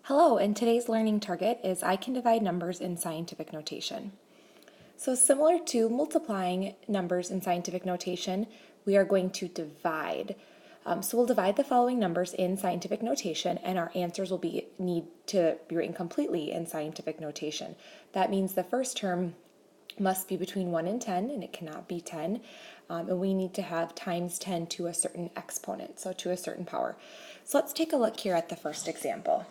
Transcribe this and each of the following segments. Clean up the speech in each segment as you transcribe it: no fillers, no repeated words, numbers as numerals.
Hello, and today's learning target is I can divide numbers in scientific notation. So similar to multiplying numbers in scientific notation, we are going to divide. So we'll divide the following numbers in scientific notation, and our answers will need to be written completely in scientific notation. That means the first term must be between 1 and 10, and it cannot be 10. And we need to have times 10 to a certain exponent, so to a certain power. So let's take a look here at the first example.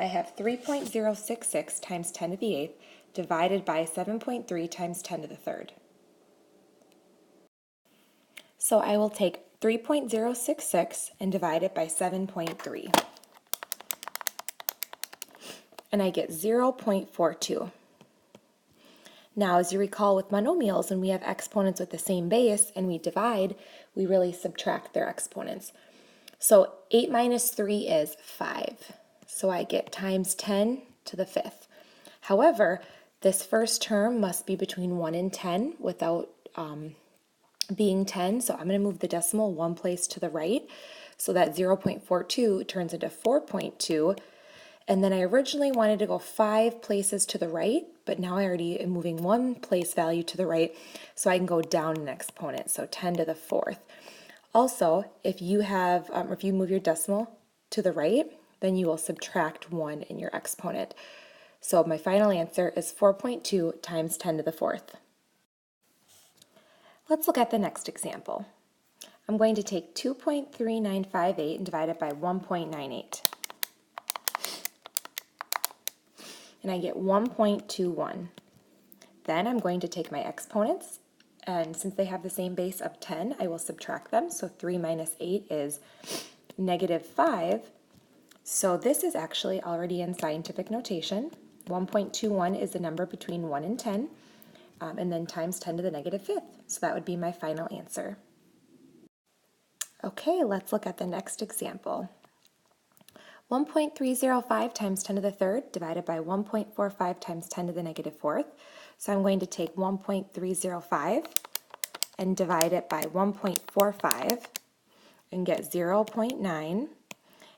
I have 3.066 times 10 to the 8th divided by 7.3 times 10 to the 3rd. So I will take 3.066 and divide it by 7.3. And I get 0.42. Now, as you recall with monomials, when we have exponents with the same base and we divide, we really subtract their exponents. So 8 minus 3 is 5. So I get times 10 to the 5th. However, this first term must be between 1 and 10 without being 10. So I'm going to move the decimal one place to the right. So that 0.42 turns into 4.2. And then I originally wanted to go 5 places to the right, but now I already am moving one place value to the right, so I can go down an exponent, so 10 to the 4th. Also, if you move your decimal to the right, then you will subtract 1 in your exponent. So my final answer is 4.2 times 10 to the 4th. Let's look at the next example. I'm going to take 2.3958 and divide it by 1.98. And I get 1.21. Then I'm going to take my exponents, and since they have the same base of 10, I will subtract them. So 3 minus 8 is negative 5. So this is actually already in scientific notation. 1.21 is the number between 1 and 10, and then times 10 to the negative 5th. So that would be my final answer. Okay, let's look at the next example. 1.305 times 10 to the 3rd divided by 1.45 times 10 to the negative 4th. So I'm going to take 1.305 and divide it by 1.45 and get 0.9.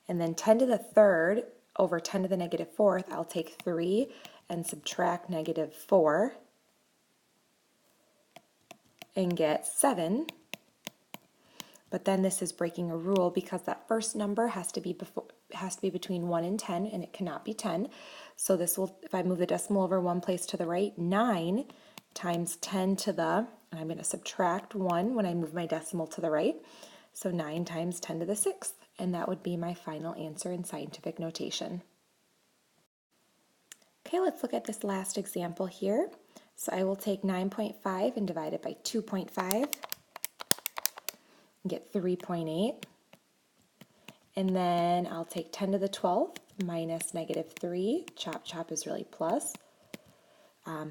And then 10 to the 3rd over 10 to the negative 4th, I'll take 3 and subtract negative 4 and get 7. But then this is breaking a rule because that first number has to be between 1 and 10, and it cannot be 10. So this will, if I move the decimal over one place to the right, 9 times 10 to the, and I'm going to subtract 1 when I move my decimal to the right. So 9 times 10 to the 6th, and that would be my final answer in scientific notation. Okay, let's look at this last example here. So I will take 9.5 and divide it by 2.5. Get 3.8, and then I'll take 10 to the 12th minus negative 3. Chop is really plus.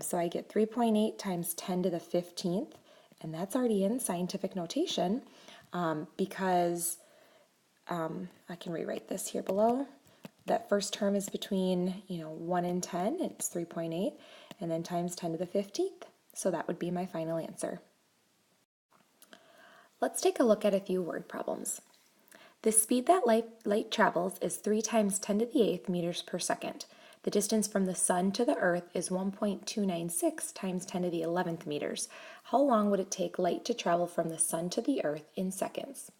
So I get 3.8 times 10 to the 15th, and that's already in scientific notation because I can rewrite this here below. That first term is between 1 and 10, it's 3.8, and then times 10 to the 15th. So that would be my final answer. Let's take a look at a few word problems. The speed that light travels is 3 times 10 to the 8th meters per second. The distance from the sun to the earth is 1.296 times 10 to the 11th meters. How long would it take light to travel from the sun to the earth in seconds?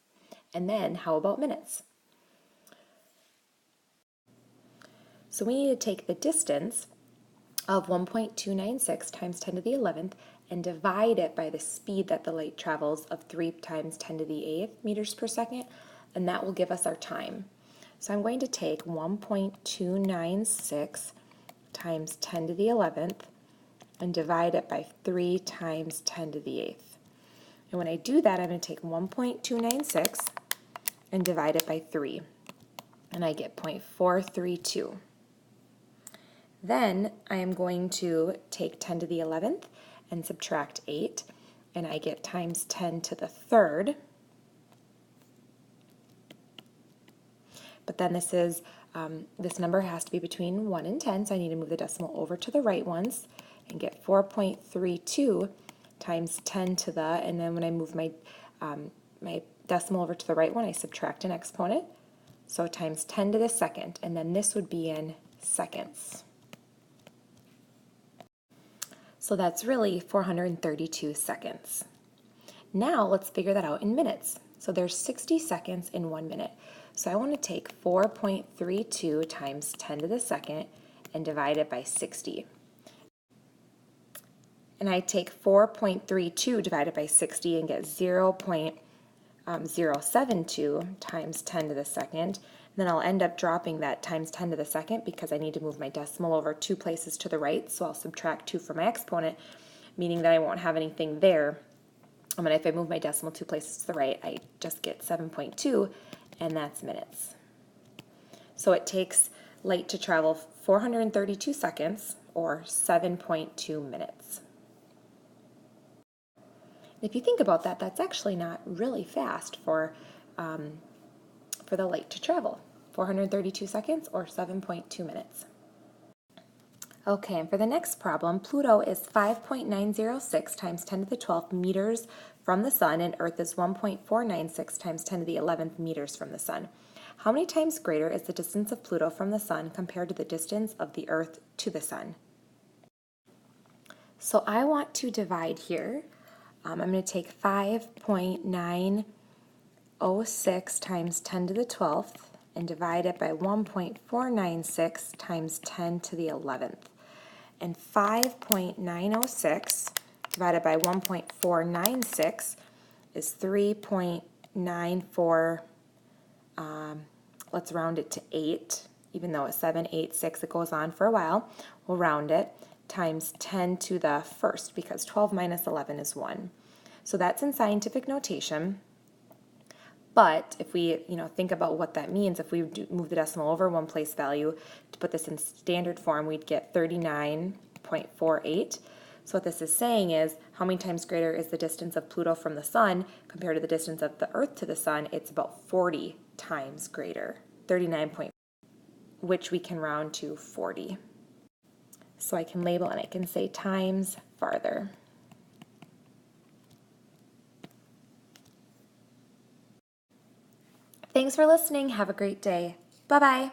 And then how about minutes? So we need to take the distance of 1.296 times 10 to the 11th and divide it by the speed that the light travels of 3 times 10 to the 8th meters per second, and that will give us our time. So I'm going to take 1.296 times 10 to the 11th and divide it by 3 times 10 to the 8th. And when I do that, I'm going to take 1.296 and divide it by 3, and I get 0.432. Then I am going to take 10 to the 11th and subtract 8, and I get times 10 to the 3rd. But then this number has to be between 1 and 10, so I need to move the decimal over to the right once and get 4.32 times 10 to the, and then when I move my decimal over to the right one, I subtract an exponent. So times 10 to the second, and then this would be in seconds. So that's really 432 seconds. Now let's figure that out in minutes. So there's 60 seconds in 1 minute. So I want to take 4.32 times 10 to the second and divide it by 60. And I take 4.32 divided by 60 and get 0.072 times 10 to the second. Then I'll end up dropping that times 10 to the second because I need to move my decimal over 2 places to the right, so I'll subtract 2 from my exponent, meaning that I won't have anything there. And if I move my decimal 2 places to the right, I just get 7.2, and that's minutes. So it takes light to travel 432 seconds, or 7.2 minutes. If you think about that, that's actually not really fast for the light to travel. 432 seconds or 7.2 minutes. Okay, and for the next problem, Pluto is 5.906 times 10 to the 12th meters from the sun, and Earth is 1.496 times 10 to the 11th meters from the sun. How many times greater is the distance of Pluto from the sun compared to the distance of the Earth to the sun? So I want to divide here. I'm going to take 5.906 times 10 to the 12th and divide it by 1.496 times 10 to the 11th. And 5.906 divided by 1.496 is 3.94, let's round it to 8, even though it's 7, 8, 6, it goes on for a while. We'll round it, times 10 to the first, because 12 minus 11 is 1. So that's in scientific notation. But if we think about what that means, if we move the decimal over 1 place value to put this in standard form, we'd get 39.48. So what this is saying is, how many times greater is the distance of Pluto from the sun compared to the distance of the Earth to the sun? It's about 40 times greater, 39. Which we can round to 40. So I can label and I can say times farther. Thanks for listening. Have a great day. Bye-bye.